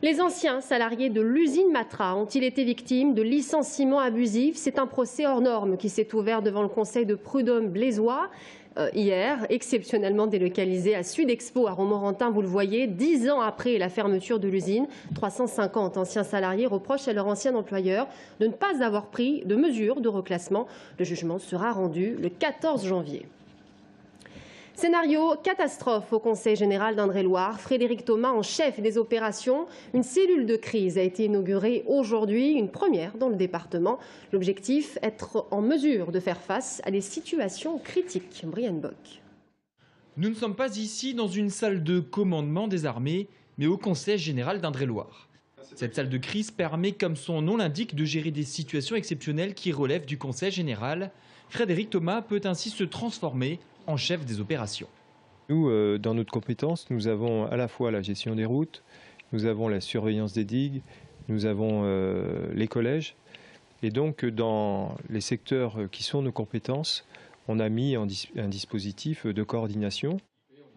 Les anciens salariés de l'usine Matra ont-ils été victimes de licenciements abusifs? C'est un procès hors norme qui s'est ouvert devant le conseil de prud'homme blésois hier, exceptionnellement délocalisé à Sud-Expo à Romorantin, vous le voyez, 10 ans après la fermeture de l'usine. 350 anciens salariés reprochent à leur ancien employeur de ne pas avoir pris de mesures de reclassement. Le jugement sera rendu le 14 janvier. Scénario catastrophe au Conseil général d'Indre-et-Loire. Frédéric Thomas, en chef des opérations, une cellule de crise a été inaugurée aujourd'hui, une première dans le département. L'objectif, être en mesure de faire face à des situations critiques. Brian Bock. Nous ne sommes pas ici dans une salle de commandement des armées, mais au Conseil général d'Indre-et-Loire. Cette salle de crise permet, comme son nom l'indique, de gérer des situations exceptionnelles qui relèvent du Conseil général. Frédéric Thomas peut ainsi se transformer en chef des opérations. Nous, dans notre compétence, nous avons à la fois la gestion des routes, nous avons la surveillance des digues, nous avons les collèges. Et donc, dans les secteurs qui sont nos compétences, on a mis un dispositif de coordination.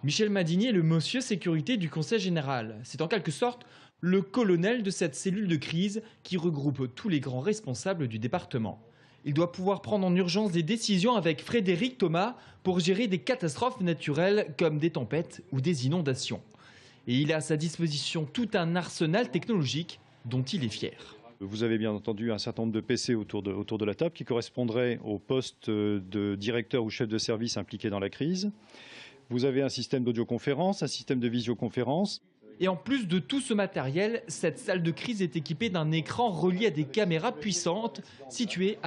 Michel Madinier est le monsieur sécurité du Conseil général. C'est en quelque sorte le colonel de cette cellule de crise qui regroupe tous les grands responsables du département. Il doit pouvoir prendre en urgence des décisions avec Frédéric Thomas pour gérer des catastrophes naturelles comme des tempêtes ou des inondations. Et il a à sa disposition tout un arsenal technologique dont il est fier. Vous avez bien entendu un certain nombre de PC autour de la table qui correspondraient au poste de directeur ou chef de service impliqué dans la crise. Vous avez un système d'audioconférence, un système de visioconférence. Et en plus de tout ce matériel, cette salle de crise est équipée d'un écran relié à des caméras puissantes situées à